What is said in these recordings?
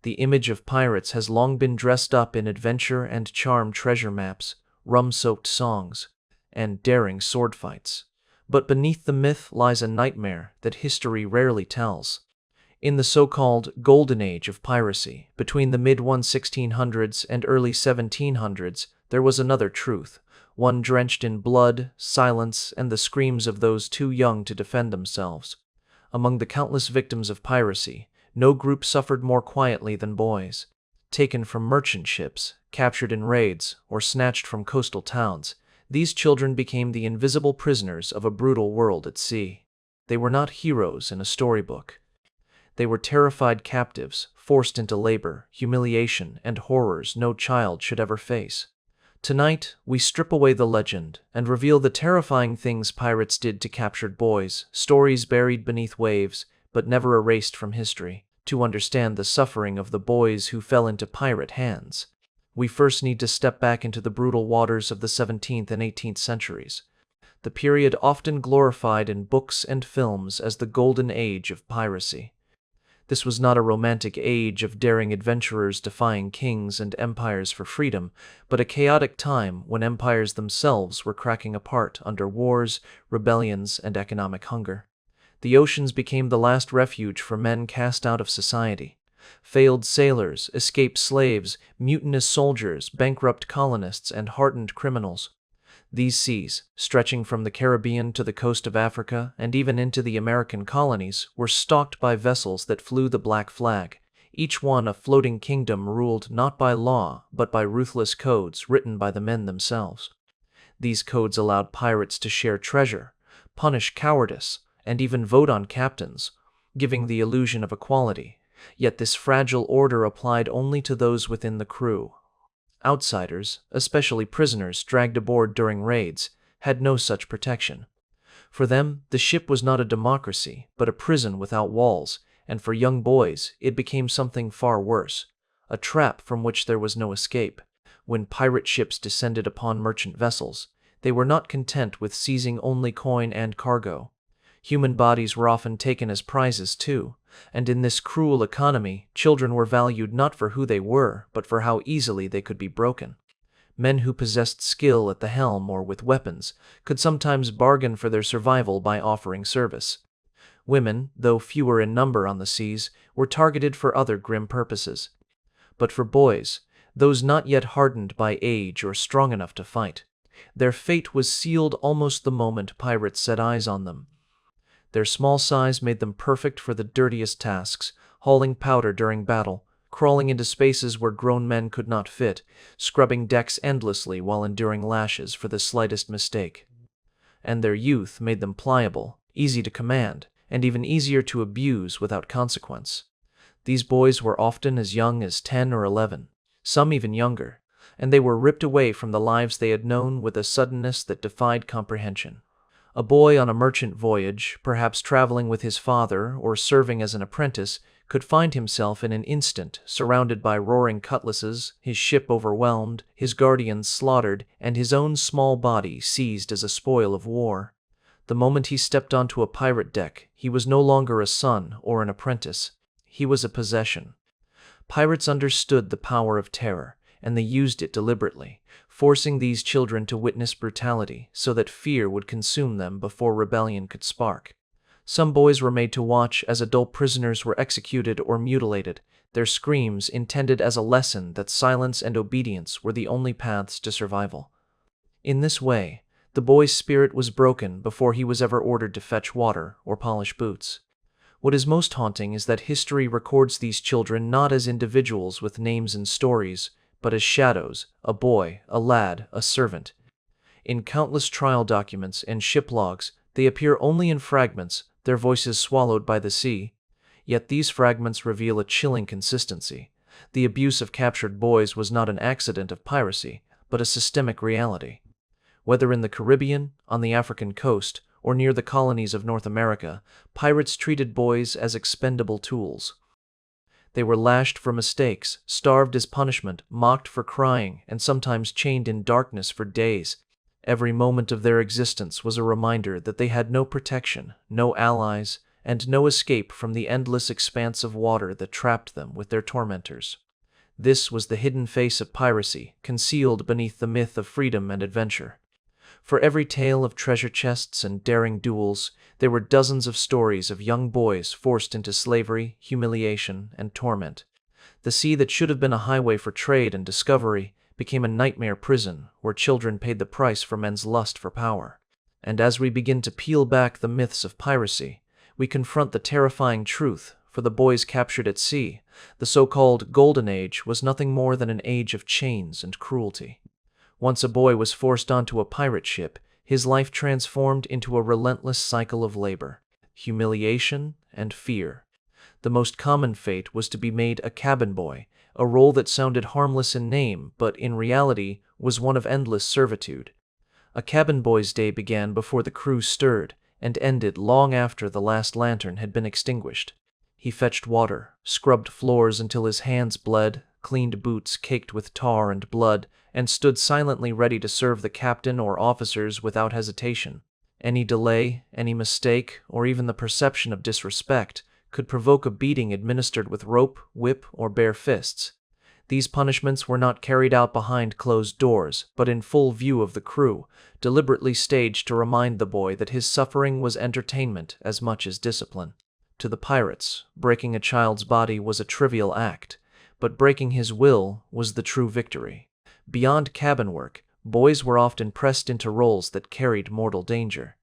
The image of pirates has long been dressed up in adventure and charm treasure maps, rum-soaked songs, and daring sword fights. But beneath the myth lies a nightmare that history rarely tells. In the so-called Golden Age of piracy, between the mid-1600s and early 1700s, there was another truth, one drenched in blood, silence, and the screams of those too young to defend themselves. Among the countless victims of piracy, no group suffered more quietly than boys. Taken from merchant ships, captured in raids, or snatched from coastal towns, these children became the invisible prisoners of a brutal world at sea. They were not heroes in a storybook. They were terrified captives, forced into labor, humiliation, and horrors no child should ever face. Tonight, we strip away the legend and reveal the terrifying things pirates did to captured boys, stories buried beneath waves, but never erased from history. To understand the suffering of the boys who fell into pirate hands, we first need to step back into the brutal waters of the 17th and 18th centuries, the period often glorified in books and films as the Golden Age of piracy. This was not a romantic age of daring adventurers defying kings and empires for freedom, but a chaotic time when empires themselves were cracking apart under wars, rebellions, and economic hunger. The oceans became the last refuge for men cast out of society. Failed sailors, escaped slaves, mutinous soldiers, bankrupt colonists, and hardened criminals. These seas, stretching from the Caribbean to the coast of Africa and even into the American colonies, were stalked by vessels that flew the black flag, each one a floating kingdom ruled not by law but by ruthless codes written by the men themselves. These codes allowed pirates to share treasure, punish cowardice, and even vote on captains, giving the illusion of equality. Yet this fragile order applied only to those within the crew. Outsiders, especially prisoners dragged aboard during raids, had no such protection. For them, the ship was not a democracy, but a prison without walls, and for young boys, it became something far worse, a trap from which there was no escape. When pirate ships descended upon merchant vessels, they were not content with seizing only coin and cargo. Human bodies were often taken as prizes too, and in this cruel economy, children were valued not for who they were, but for how easily they could be broken. Men who possessed skill at the helm or with weapons could sometimes bargain for their survival by offering service. Women, though fewer in number on the seas, were targeted for other grim purposes. But for boys, those not yet hardened by age or strong enough to fight, their fate was sealed almost the moment pirates set eyes on them. Their small size made them perfect for the dirtiest tasks, hauling powder during battle, crawling into spaces where grown men could not fit, scrubbing decks endlessly while enduring lashes for the slightest mistake. And their youth made them pliable, easy to command, and even easier to abuse without consequence. These boys were often as young as 10 or 11, some even younger, and they were ripped away from the lives they had known with a suddenness that defied comprehension. A boy on a merchant voyage, perhaps traveling with his father or serving as an apprentice, could find himself in an instant surrounded by roaring cutlasses, his ship overwhelmed, his guardians slaughtered, and his own small body seized as a spoil of war. The moment he stepped onto a pirate deck, he was no longer a son or an apprentice. He was a possession. Pirates understood the power of terror, and they used it deliberately, forcing these children to witness brutality so that fear would consume them before rebellion could spark. Some boys were made to watch as adult prisoners were executed or mutilated, their screams intended as a lesson that silence and obedience were the only paths to survival. In this way, the boy's spirit was broken before he was ever ordered to fetch water or polish boots. What is most haunting is that history records these children not as individuals with names and stories, but as shadows, a boy, a lad, a servant. In countless trial documents and ship logs, they appear only in fragments, their voices swallowed by the sea. Yet these fragments reveal a chilling consistency. The abuse of captured boys was not an accident of piracy, but a systemic reality. Whether in the Caribbean, on the African coast, or near the colonies of North America, pirates treated boys as expendable tools. They were lashed for mistakes, starved as punishment, mocked for crying, and sometimes chained in darkness for days. Every moment of their existence was a reminder that they had no protection, no allies, and no escape from the endless expanse of water that trapped them with their tormentors. This was the hidden face of piracy, concealed beneath the myth of freedom and adventure. For every tale of treasure chests and daring duels, there were dozens of stories of young boys forced into slavery, humiliation, and torment. The sea that should have been a highway for trade and discovery became a nightmare prison where children paid the price for men's lust for power. And as we begin to peel back the myths of piracy, we confront the terrifying truth. For the boys captured at sea, the so-called Golden Age was nothing more than an age of chains and cruelty. Once a boy was forced onto a pirate ship, his life transformed into a relentless cycle of labor, humiliation, and fear. The most common fate was to be made a cabin boy, a role that sounded harmless in name but in reality was one of endless servitude. A cabin boy's day began before the crew stirred and ended long after the last lantern had been extinguished. He fetched water, scrubbed floors until his hands bled, cleaned boots caked with tar and blood, and stood silently ready to serve the captain or officers without hesitation. Any delay, any mistake, or even the perception of disrespect could provoke a beating administered with rope, whip, or bare fists. These punishments were not carried out behind closed doors, but in full view of the crew, deliberately staged to remind the boy that his suffering was entertainment as much as discipline. To the pirates, breaking a child's body was a trivial act, but breaking his will was the true victory. Beyond cabin work, boys were often pressed into roles that carried mortal danger.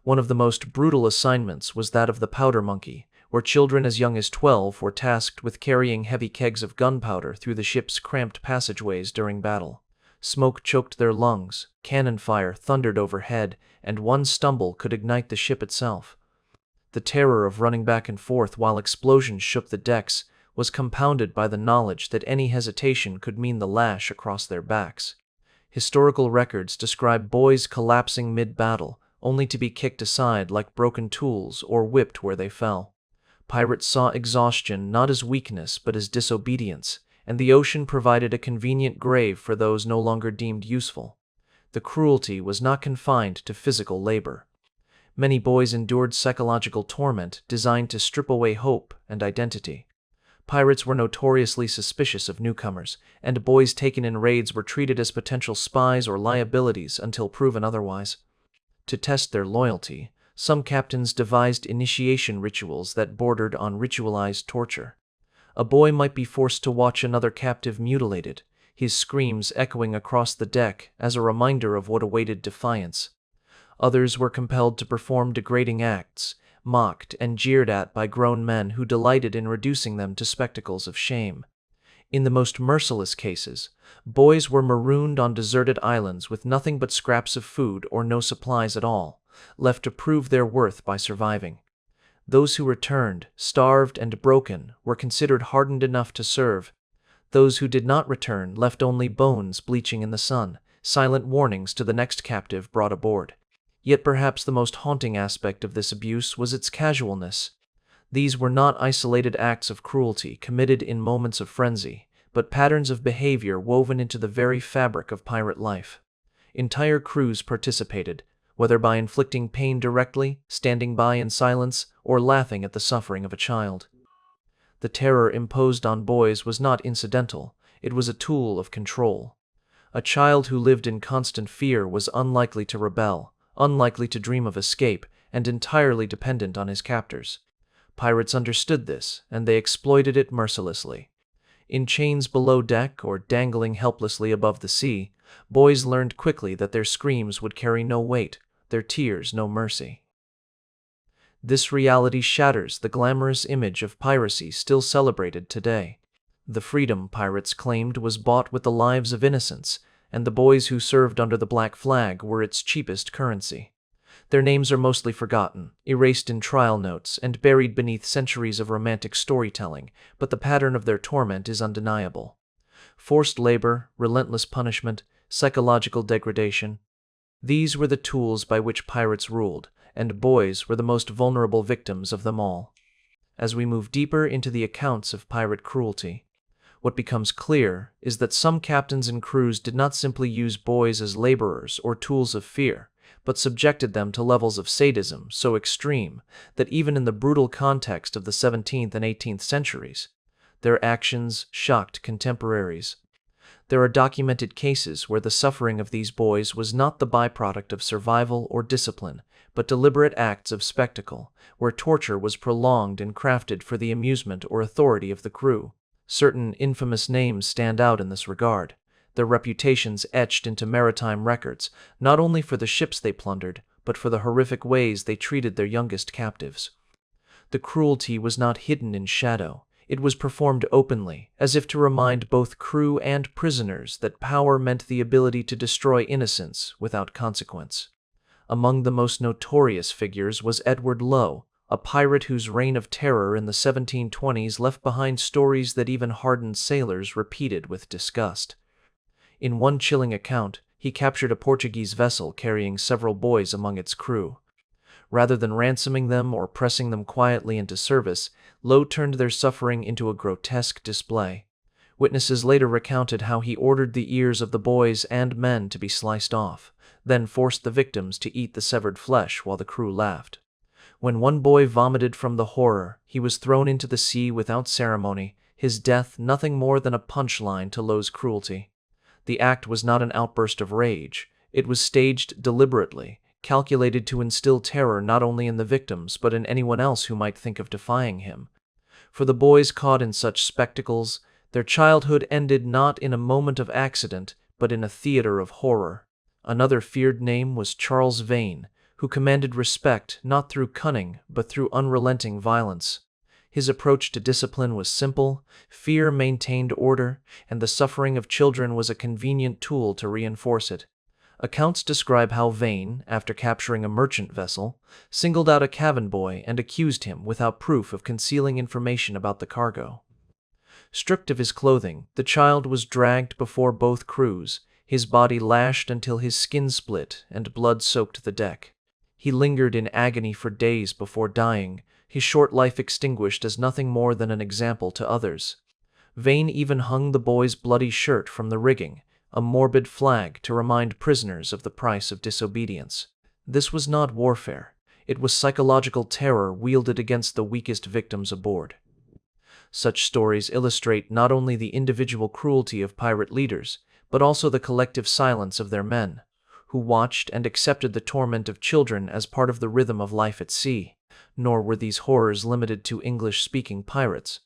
One of the most brutal assignments was that of the powder monkey, where children as young as 12 were tasked with carrying heavy kegs of gunpowder through the ship's cramped passageways during battle. Smoke choked their lungs, cannon fire thundered overhead, and one stumble could ignite the ship itself. The terror of running back and forth while explosions shook the decks was compounded by the knowledge that any hesitation could mean the lash across their backs. Historical records describe boys collapsing mid-battle, only to be kicked aside like broken tools or whipped where they fell. Pirates saw exhaustion not as weakness but as disobedience, and the ocean provided a convenient grave for those no longer deemed useful. The cruelty was not confined to physical labor. Many boys endured psychological torment designed to strip away hope and identity. Pirates were notoriously suspicious of newcomers, and boys taken in raids were treated as potential spies or liabilities until proven otherwise. To test their loyalty, some captains devised initiation rituals that bordered on ritualized torture. A boy might be forced to watch another captive mutilated, his screams echoing across the deck as a reminder of what awaited defiance. Others were compelled to perform degrading acts, mocked and jeered at by grown men who delighted in reducing them to spectacles of shame. In the most merciless cases, boys were marooned on deserted islands with nothing but scraps of food or no supplies at all, left to prove their worth by surviving. Those who returned, starved and broken, were considered hardened enough to serve. Those who did not return left only bones bleaching in the sun, silent warnings to the next captive brought aboard. Yet perhaps the most haunting aspect of this abuse was its casualness. These were not isolated acts of cruelty committed in moments of frenzy, but patterns of behavior woven into the very fabric of pirate life. Entire crews participated, whether by inflicting pain directly, standing by in silence, or laughing at the suffering of a child. The terror imposed on boys was not incidental, it was a tool of control. A child who lived in constant fear was unlikely to rebel, unlikely to dream of escape, and entirely dependent on his captors. Pirates understood this, and they exploited it mercilessly. In chains below deck or dangling helplessly above the sea, boys learned quickly that their screams would carry no weight, their tears no mercy. This reality shatters the glamorous image of piracy still celebrated today. The freedom pirates claimed was bought with the lives of innocents, and the boys who served under the black flag were its cheapest currency. Their names are mostly forgotten, erased in trial notes, and buried beneath centuries of romantic storytelling, but the pattern of their torment is undeniable. Forced labor, relentless punishment, psychological degradation. These were the tools by which pirates ruled, and boys were the most vulnerable victims of them all. As we move deeper into the accounts of pirate cruelty, what becomes clear is that some captains and crews did not simply use boys as laborers or tools of fear. but subjected them to levels of sadism so extreme that even in the brutal context of the 17th and 18th centuries, their actions shocked contemporaries. There are documented cases where the suffering of these boys was not the byproduct of survival or discipline, but deliberate acts of spectacle, where torture was prolonged and crafted for the amusement or authority of the crew. Certain infamous names stand out in this regard, their reputations etched into maritime records, not only for the ships they plundered, but for the horrific ways they treated their youngest captives. The cruelty was not hidden in shadow. It was performed openly, as if to remind both crew and prisoners that power meant the ability to destroy innocence without consequence. Among the most notorious figures was Edward Lowe, a pirate whose reign of terror in the 1720s left behind stories that even hardened sailors repeated with disgust. In one chilling account, he captured a Portuguese vessel carrying several boys among its crew. Rather than ransoming them or pressing them quietly into service, Lowe turned their suffering into a grotesque display. Witnesses later recounted how he ordered the ears of the boys and men to be sliced off, then forced the victims to eat the severed flesh while the crew laughed. When one boy vomited from the horror, he was thrown into the sea without ceremony, his death nothing more than a punchline to Lowe's cruelty. The act was not an outburst of rage. It was staged deliberately, calculated to instill terror not only in the victims but in anyone else who might think of defying him. For the boys caught in such spectacles, their childhood ended not in a moment of accident, but in a theater of horror. Another feared name was Charles Vane, who commanded respect not through cunning but through unrelenting violence. His approach to discipline was simple, fear maintained order, and the suffering of children was a convenient tool to reinforce it. Accounts describe how Vane, after capturing a merchant vessel, singled out a cabin boy and accused him without proof of concealing information about the cargo. Stripped of his clothing, the child was dragged before both crews, his body lashed until his skin split and blood soaked the deck. He lingered in agony for days before dying, his short life extinguished as nothing more than an example to others. Vane even hung the boy's bloody shirt from the rigging, a morbid flag to remind prisoners of the price of disobedience. This was not warfare. It was psychological terror wielded against the weakest victims aboard. Such stories illustrate not only the individual cruelty of pirate leaders, but also the collective silence of their men, who watched and accepted the torment of children as part of the rhythm of life at sea. Nor were these horrors limited to English-speaking pirates.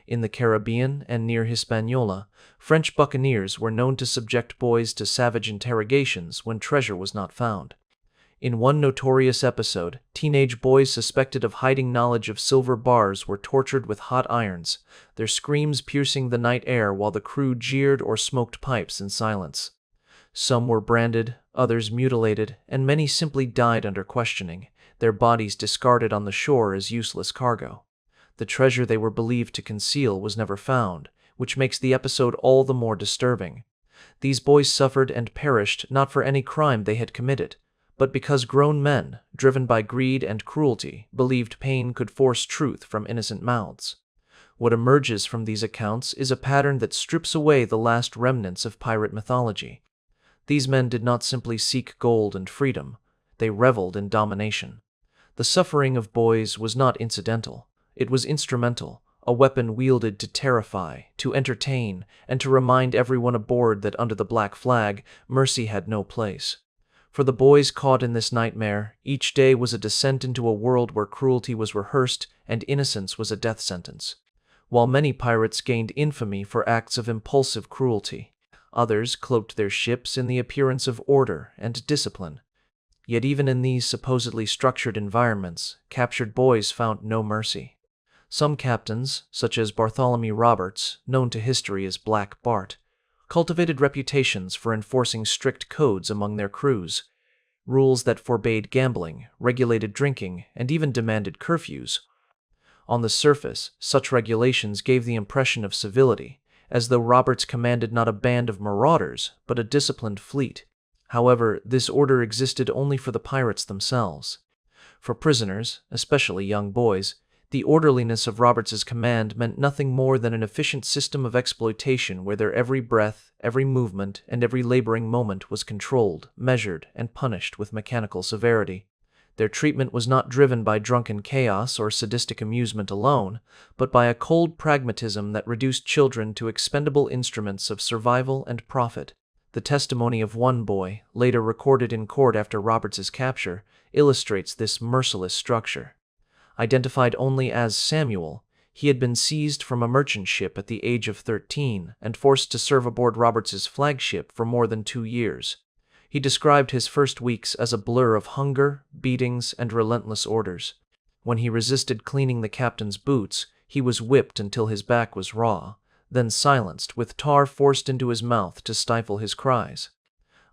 In the Caribbean and near Hispaniola, French buccaneers were known to subject boys to savage interrogations when treasure was not found. In one notorious episode, teenage boys suspected of hiding knowledge of silver bars were tortured with hot irons, their screams piercing the night air while the crew jeered or smoked pipes in silence. Some were branded, others mutilated, and many simply died under questioning, their bodies discarded on the shore as useless cargo. The treasure they were believed to conceal was never found, which makes the episode all the more disturbing. These boys suffered and perished not for any crime they had committed, but because grown men, driven by greed and cruelty, believed pain could force truth from innocent mouths. What emerges from these accounts is a pattern that strips away the last remnants of pirate mythology. These men did not simply seek gold and freedom, they reveled in domination. The suffering of boys was not incidental, it was instrumental, a weapon wielded to terrify, to entertain, and to remind everyone aboard that under the black flag, mercy had no place. For the boys caught in this nightmare, each day was a descent into a world where cruelty was rehearsed and innocence was a death sentence. While many pirates gained infamy for acts of impulsive cruelty, others cloaked their ships in the appearance of order and discipline. Yet even in these supposedly structured environments, captured boys found no mercy. Some captains, such as Bartholomew Roberts, known to history as Black Bart, cultivated reputations for enforcing strict codes among their crews, rules that forbade gambling, regulated drinking, and even demanded curfews. On the surface, such regulations gave the impression of civility, as though Roberts commanded not a band of marauders, but a disciplined fleet. However, this order existed only for the pirates themselves. For prisoners, especially young boys, The orderliness of Roberts's command meant nothing more than an efficient system of exploitation where their every breath, every movement, and every laboring moment was controlled, measured, and punished with mechanical severity. Their treatment was not driven by drunken chaos or sadistic amusement alone, but by a cold pragmatism that reduced children to expendable instruments of survival and profit. The testimony of one boy, later recorded in court after Roberts's capture, illustrates this merciless structure. Identified only as Samuel, he had been seized from a merchant ship at the age of 13 and forced to serve aboard Roberts's flagship for more than 2 years. He described his first weeks as a blur of hunger, beatings, and relentless orders. When he resisted cleaning the captain's boots, he was whipped until his back was raw, then silenced with tar forced into his mouth to stifle his cries.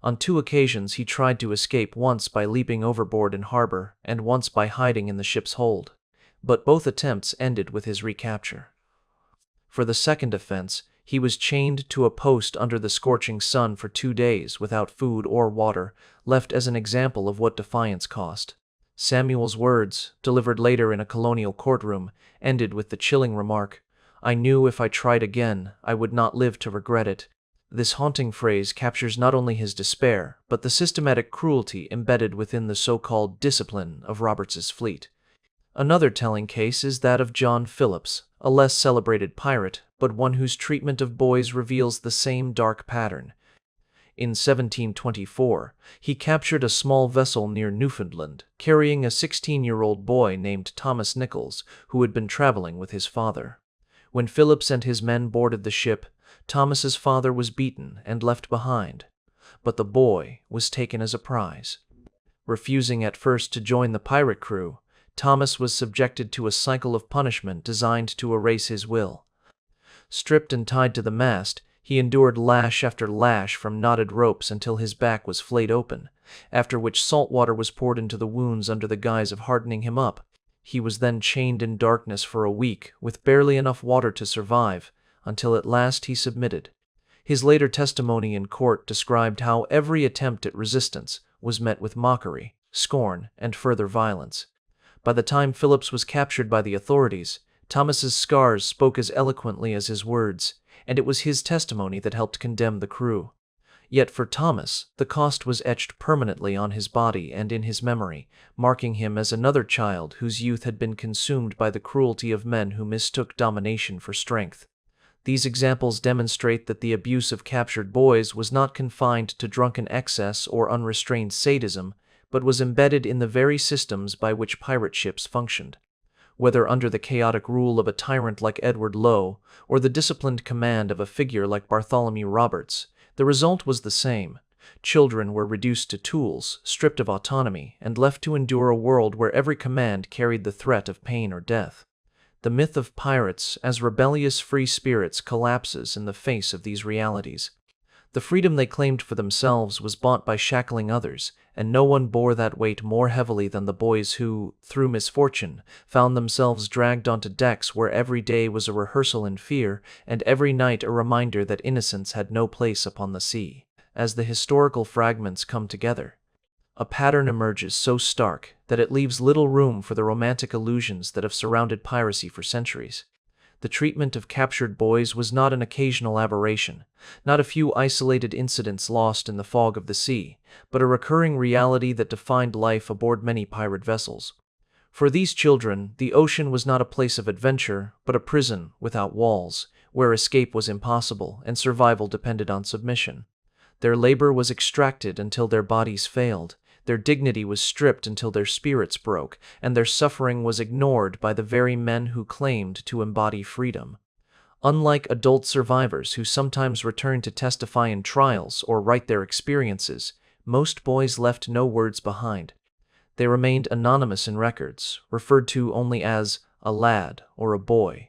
On 2 occasions he tried to escape, once by leaping overboard in harbor and once by hiding in the ship's hold, but both attempts ended with his recapture. For the second offense, he was chained to a post under the scorching sun for 2 days without food or water, left as an example of what defiance cost. Samuel's words, delivered later in a colonial courtroom, ended with the chilling remark, "I knew if I tried again, I would not live to regret it." This haunting phrase captures not only his despair, but the systematic cruelty embedded within the so-called discipline of Roberts's fleet. Another telling case is that of John Phillips, a less celebrated pirate, but one whose treatment of boys reveals the same dark pattern. In 1724, he captured a small vessel near Newfoundland, carrying a 16-year-old boy named Thomas Nichols, who had been traveling with his father. When Phillips and his men boarded the ship, Thomas's father was beaten and left behind, but the boy was taken as a prize. Refusing at first to join the pirate crew, Thomas was subjected to a cycle of punishment designed to erase his will. Stripped and tied to the mast, he endured lash after lash from knotted ropes until his back was flayed open, after which salt water was poured into the wounds under the guise of hardening him up. He was then chained in darkness for a week, with barely enough water to survive, until at last he submitted. His later testimony in court described how every attempt at resistance was met with mockery, scorn, and further violence. By the time Phillips was captured by the authorities, Thomas's scars spoke as eloquently as his words, and it was his testimony that helped condemn the crew. Yet for Thomas, the cost was etched permanently on his body and in his memory, marking him as another child whose youth had been consumed by the cruelty of men who mistook domination for strength. These examples demonstrate that the abuse of captured boys was not confined to drunken excess or unrestrained sadism, but was embedded in the very systems by which pirate ships functioned. Whether under the chaotic rule of a tyrant like Edward Lowe, or the disciplined command of a figure like Bartholomew Roberts, the result was the same. Children were reduced to tools, stripped of autonomy, and left to endure a world where every command carried the threat of pain or death. The myth of pirates as rebellious free spirits collapses in the face of these realities. The freedom they claimed for themselves was bought by shackling others, and no one bore that weight more heavily than the boys who, through misfortune, found themselves dragged onto decks where every day was a rehearsal in fear, and every night a reminder that innocence had no place upon the sea. As the historical fragments come together, a pattern emerges so stark that it leaves little room for the romantic illusions that have surrounded piracy for centuries. The treatment of captured boys was not an occasional aberration, not a few isolated incidents lost in the fog of the sea, but a recurring reality that defined life aboard many pirate vessels. For these children, the ocean was not a place of adventure, but a prison without walls, where escape was impossible and survival depended on submission. Their labor was extracted until their bodies failed, their dignity was stripped until their spirits broke, and their suffering was ignored by the very men who claimed to embody freedom. Unlike adult survivors who sometimes return to testify in trials or write their experiences, most boys left no words behind. They remained anonymous in records, referred to only as a lad or a boy.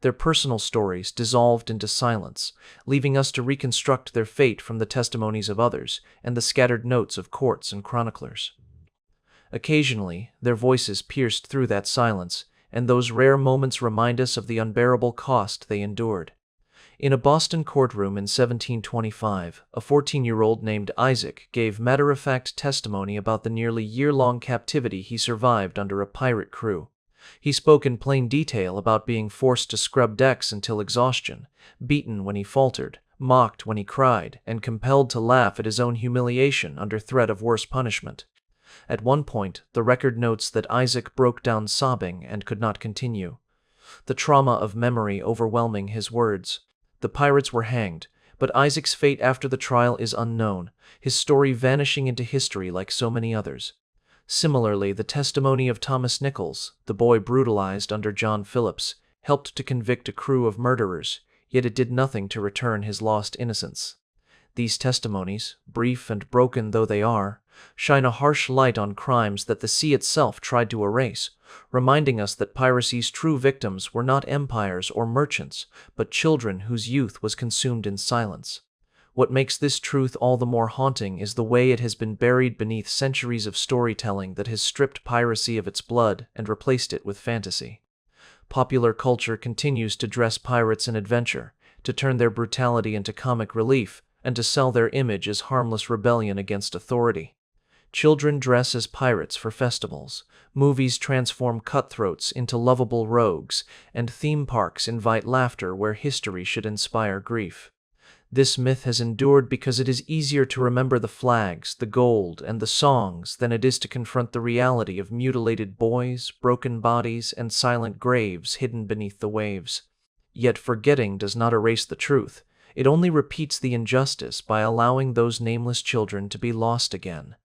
Their personal stories dissolved into silence, leaving us to reconstruct their fate from the testimonies of others and the scattered notes of courts and chroniclers. Occasionally, their voices pierced through that silence, and those rare moments remind us of the unbearable cost they endured. In a Boston courtroom in 1725, a 14-year-old named Isaac gave matter-of-fact testimony about the nearly year-long captivity he survived under a pirate crew. He spoke in plain detail about being forced to scrub decks until exhaustion, beaten when he faltered, mocked when he cried, and compelled to laugh at his own humiliation under threat of worse punishment. At one point, the record notes that Isaac broke down sobbing and could not continue, the trauma of memory overwhelming his words. The pirates were hanged, but Isaac's fate after the trial is unknown, his story vanishing into history like so many others. Similarly, the testimony of Thomas Nichols, the boy brutalized under John Phillips, helped to convict a crew of murderers, yet it did nothing to return his lost innocence. These testimonies, brief and broken though they are, shine a harsh light on crimes that the sea itself tried to erase, reminding us that piracy's true victims were not empires or merchants, but children whose youth was consumed in silence. What makes this truth all the more haunting is the way it has been buried beneath centuries of storytelling that has stripped piracy of its blood and replaced it with fantasy. Popular culture continues to dress pirates in adventure, to turn their brutality into comic relief, and to sell their image as harmless rebellion against authority. Children dress as pirates for festivals, movies transform cutthroats into lovable rogues, and theme parks invite laughter where history should inspire grief. This myth has endured because it is easier to remember the flags, the gold, and the songs than it is to confront the reality of mutilated boys, broken bodies, and silent graves hidden beneath the waves. Yet forgetting does not erase the truth. It only repeats the injustice by allowing those nameless children to be lost again.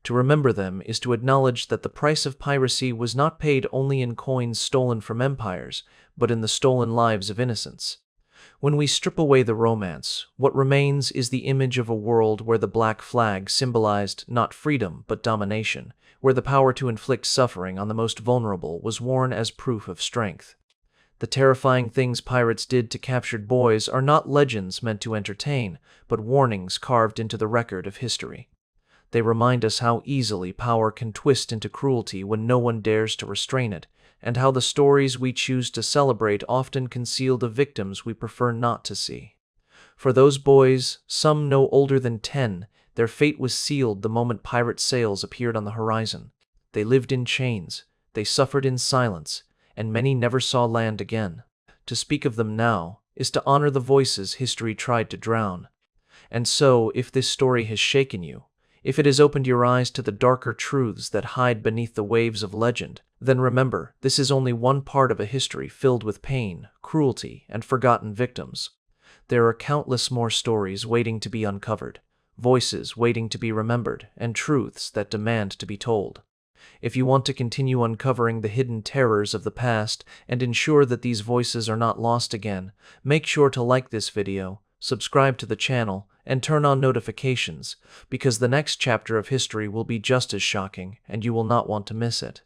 To remember them is to acknowledge that the price of piracy was not paid only in coins stolen from empires, but in the stolen lives of innocents. When we strip away the romance, what remains is the image of a world where the black flag symbolized not freedom but domination, where the power to inflict suffering on the most vulnerable was worn as proof of strength. The terrifying things pirates did to captured boys are not legends meant to entertain, but warnings carved into the record of history. They remind us how easily power can twist into cruelty when no one dares to restrain it, and how the stories we choose to celebrate often conceal the victims we prefer not to see. For those boys, some no older than 10, their fate was sealed the moment pirate sails appeared on the horizon. They lived in chains, they suffered in silence, and many never saw land again. To speak of them now is to honor the voices history tried to drown. And so, if this story has shaken you, if it has opened your eyes to the darker truths that hide beneath the waves of legend, then remember, this is only one part of a history filled with pain, cruelty, and forgotten victims. There are countless more stories waiting to be uncovered, voices waiting to be remembered, and truths that demand to be told. If you want to continue uncovering the hidden terrors of the past and ensure that these voices are not lost again, make sure to like this video, subscribe to the channel, and turn on notifications, because the next chapter of history will be just as shocking, and you will not want to miss it.